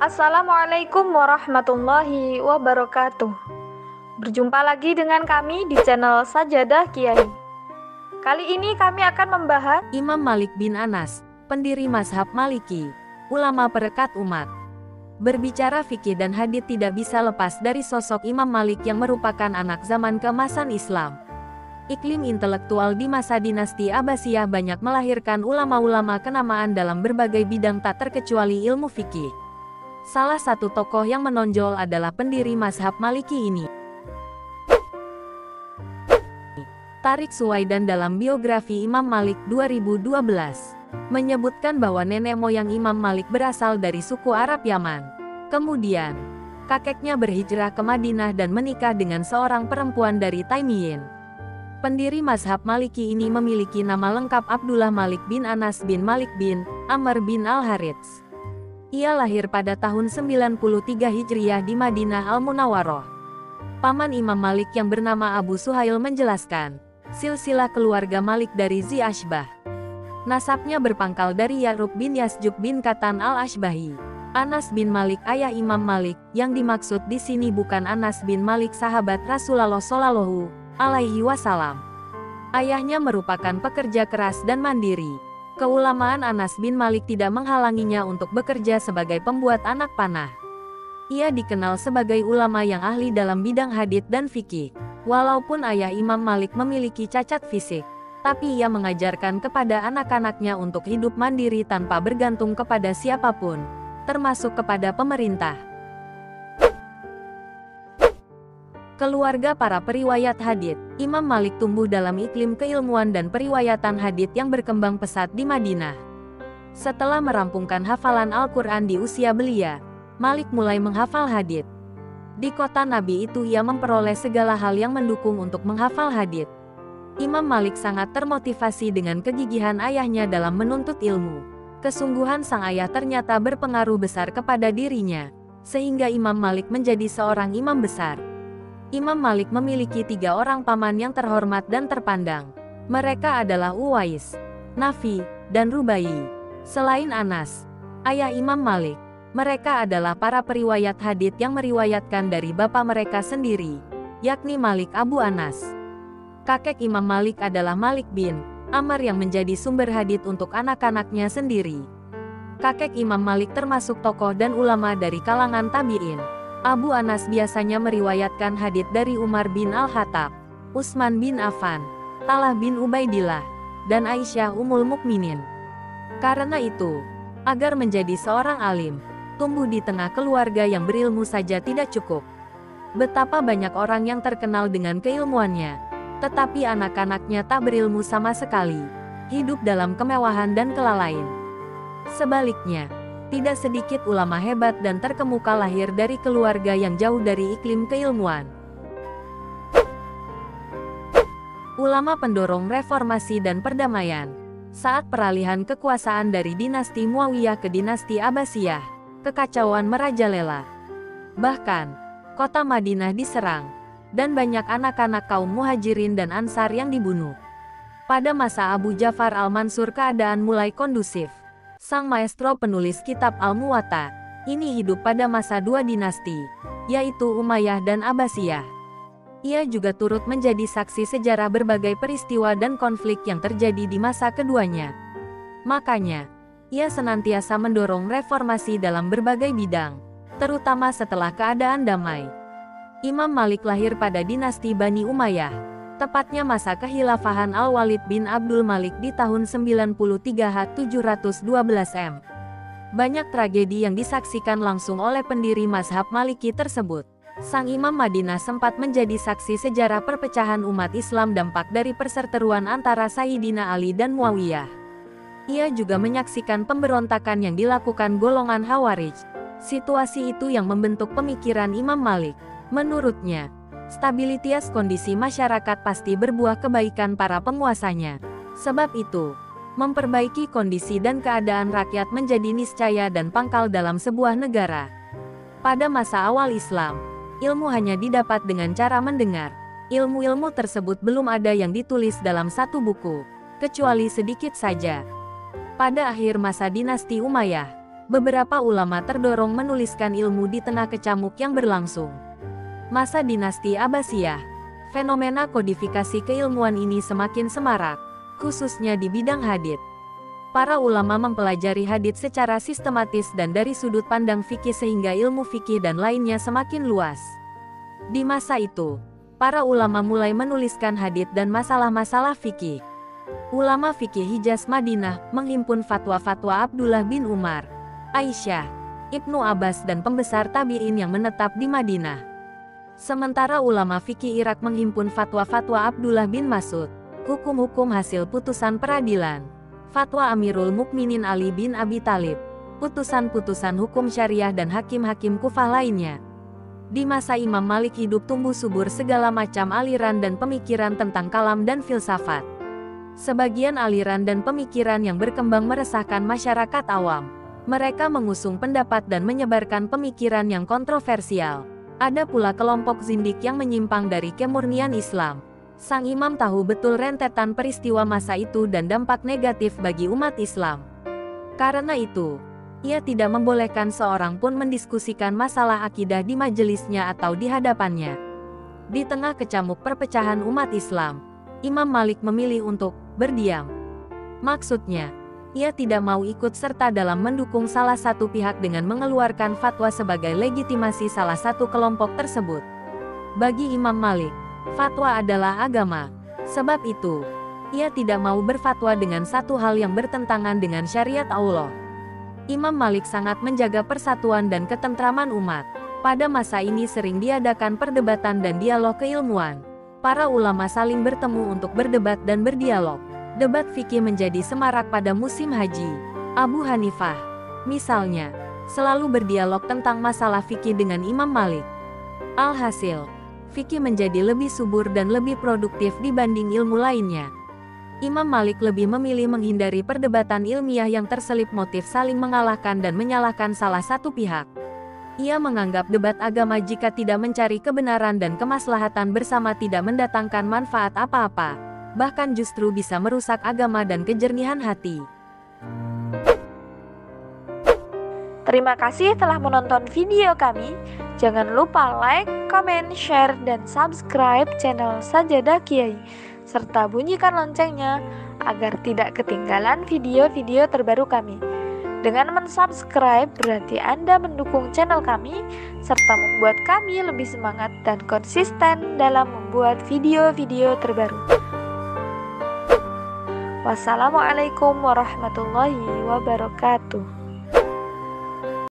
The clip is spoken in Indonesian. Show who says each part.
Speaker 1: Assalamualaikum warahmatullahi wabarakatuh. Berjumpa lagi dengan kami di channel Sajadah Kiai. Kali ini kami akan membahas
Speaker 2: Imam Malik bin Anas, pendiri mazhab Maliki, ulama perekat umat. Berbicara fikih dan hadits tidak bisa lepas dari sosok Imam Malik yang merupakan anak zaman keemasan Islam. Iklim intelektual di masa dinasti Abbasiyah banyak melahirkan ulama-ulama kenamaan dalam berbagai bidang tak terkecuali ilmu fikih. Salah satu tokoh yang menonjol adalah pendiri mazhab Maliki ini. Tariq Suwaidan dalam biografi Imam Malik 2012 menyebutkan bahwa nenek moyang Imam Malik berasal dari suku Arab Yaman. Kemudian, kakeknya berhijrah ke Madinah dan menikah dengan seorang perempuan dari Taimiyin. Pendiri mazhab Maliki ini memiliki nama lengkap Abdullah Malik bin Anas bin Malik bin Amr bin Al-Harits. Ia lahir pada tahun 93 Hijriah di Madinah Al-Munawwaroh. Paman Imam Malik yang bernama Abu Suhail menjelaskan, silsilah keluarga Malik dari Zi Ashbah. Nasabnya berpangkal dari Ya'rub bin Yasjub bin Katan al-Ashbahi. Anas bin Malik ayah Imam Malik, yang dimaksud di sini bukan Anas bin Malik sahabat Rasulullah Shallallahu alaihi wasallam. Ayahnya merupakan pekerja keras dan mandiri. Keulamaan Anas bin Malik tidak menghalanginya untuk bekerja sebagai pembuat anak panah. Ia dikenal sebagai ulama yang ahli dalam bidang hadits dan fikih. Walaupun ayah Imam Malik memiliki cacat fisik, tapi ia mengajarkan kepada anak-anaknya untuk hidup mandiri tanpa bergantung kepada siapapun, termasuk kepada pemerintah. Keluarga para periwayat hadits, Imam Malik tumbuh dalam iklim keilmuan dan periwayatan hadits yang berkembang pesat di Madinah. Setelah merampungkan hafalan Al-Quran di usia belia, Malik mulai menghafal hadits. Di kota Nabi itu ia memperoleh segala hal yang mendukung untuk menghafal hadits. Imam Malik sangat termotivasi dengan kegigihan ayahnya dalam menuntut ilmu. Kesungguhan sang ayah ternyata berpengaruh besar kepada dirinya, sehingga Imam Malik menjadi seorang imam besar. Imam Malik memiliki 3 orang paman yang terhormat dan terpandang. Mereka adalah Uwais, Nafi, dan Rubai. Selain Anas, ayah Imam Malik, mereka adalah para periwayat hadits yang meriwayatkan dari bapa mereka sendiri, yakni Malik Abu Anas. Kakek Imam Malik adalah Malik bin Amr yang menjadi sumber hadits untuk anak-anaknya sendiri. Kakek Imam Malik termasuk tokoh dan ulama dari kalangan tabi'in. Abu Anas biasanya meriwayatkan hadits dari Umar bin Al-Khattab, Utsman bin Affan, Talha bin Ubaidillah, dan Aisyah Ummul Mukminin. Karena itu, agar menjadi seorang alim, tumbuh di tengah keluarga yang berilmu saja tidak cukup. Betapa banyak orang yang terkenal dengan keilmuannya, tetapi anak-anaknya tak berilmu sama sekali, hidup dalam kemewahan dan kelalaian. Sebaliknya, tidak sedikit ulama hebat dan terkemuka lahir dari keluarga yang jauh dari iklim keilmuan. Ulama pendorong reformasi dan perdamaian. Saat peralihan kekuasaan dari dinasti Muawiyah ke dinasti Abbasiyah, kekacauan merajalela. Bahkan, kota Madinah diserang, dan banyak anak-anak kaum muhajirin dan ansar yang dibunuh. Pada masa Abu Ja'far al-Mansur keadaan mulai kondusif. Sang maestro penulis kitab Al-Muwatta ini hidup pada masa 2 dinasti, yaitu Umayyah dan Abbasiyah. Ia juga turut menjadi saksi sejarah berbagai peristiwa dan konflik yang terjadi di masa keduanya. Makanya, ia senantiasa mendorong reformasi dalam berbagai bidang, terutama setelah keadaan damai. Imam Malik lahir pada dinasti Bani Umayyah, tepatnya masa kehilafahan Al-Walid bin Abdul Malik di tahun 93 712 M. Banyak tragedi yang disaksikan langsung oleh pendiri mazhab Maliki tersebut. Sang Imam Madinah sempat menjadi saksi sejarah perpecahan umat Islam dampak dari perseteruan antara Sayyidina Ali dan Muawiyah. Ia juga menyaksikan pemberontakan yang dilakukan golongan Khawarij. Situasi itu yang membentuk pemikiran Imam Malik. Menurutnya, stabilitas kondisi masyarakat pasti berbuah kebaikan para penguasanya. Sebab itu, memperbaiki kondisi dan keadaan rakyat menjadi niscaya dan pangkal dalam sebuah negara. Pada masa awal Islam, ilmu hanya didapat dengan cara mendengar. Ilmu-ilmu tersebut belum ada yang ditulis dalam satu buku, kecuali sedikit saja. Pada akhir masa dinasti Umayyah, beberapa ulama terdorong menuliskan ilmu di tengah kecamuk yang berlangsung. Masa dinasti Abbasiyah, fenomena kodifikasi keilmuan ini semakin semarak, khususnya di bidang hadits. Para ulama mempelajari hadits secara sistematis dan dari sudut pandang fikih sehingga ilmu fikih dan lainnya semakin luas. Di masa itu, para ulama mulai menuliskan hadits dan masalah-masalah fikih. Ulama fikih Hijaz Madinah menghimpun fatwa-fatwa Abdullah bin Umar, Aisyah, Ibnu Abbas dan pembesar tabi'in yang menetap di Madinah. Sementara ulama fikih Irak menghimpun fatwa-fatwa Abdullah bin Mas'ud, hukum-hukum hasil putusan peradilan, fatwa Amirul Mukminin Ali bin Abi Thalib, putusan-putusan hukum syariah dan hakim-hakim Kufah lainnya. Di masa Imam Malik hidup tumbuh subur segala macam aliran dan pemikiran tentang kalam dan filsafat. Sebagian aliran dan pemikiran yang berkembang meresahkan masyarakat awam. Mereka mengusung pendapat dan menyebarkan pemikiran yang kontroversial. Ada pula kelompok zindik yang menyimpang dari kemurnian Islam. Sang imam tahu betul rentetan peristiwa masa itu dan dampak negatif bagi umat Islam. Karena itu, ia tidak membolehkan seorang pun mendiskusikan masalah akidah di majelisnya atau di hadapannya. Di tengah kecamuk perpecahan umat Islam, Imam Malik memilih untuk berdiam. Maksudnya, ia tidak mau ikut serta dalam mendukung salah satu pihak dengan mengeluarkan fatwa sebagai legitimasi salah satu kelompok tersebut. Bagi Imam Malik, fatwa adalah agama. Sebab itu, ia tidak mau berfatwa dengan satu hal yang bertentangan dengan syariat Allah. Imam Malik sangat menjaga persatuan dan ketentraman umat. Pada masa ini sering diadakan perdebatan dan dialog keilmuan. Para ulama saling bertemu untuk berdebat dan berdialog. Debat fikih menjadi semarak pada musim haji. Abu Hanifah, misalnya, selalu berdialog tentang masalah fikih dengan Imam Malik. Alhasil, fikih menjadi lebih subur dan lebih produktif dibanding ilmu lainnya. Imam Malik lebih memilih menghindari perdebatan ilmiah yang terselip motif saling mengalahkan dan menyalahkan salah satu pihak. Ia menganggap debat agama jika tidak mencari kebenaran dan kemaslahatan bersama tidak mendatangkan manfaat apa-apa, bahkan justru bisa merusak agama dan kejernihan hati.
Speaker 1: Terima kasih telah menonton video kami. Jangan lupa like, comment, share, dan subscribe channel Sajadah Kiai, serta bunyikan loncengnya agar tidak ketinggalan video-video terbaru kami. Dengan mensubscribe berarti Anda mendukung channel kami, serta membuat kami lebih semangat dan konsisten dalam membuat video-video terbaru. Wassalamualaikum warahmatullahi wabarakatuh.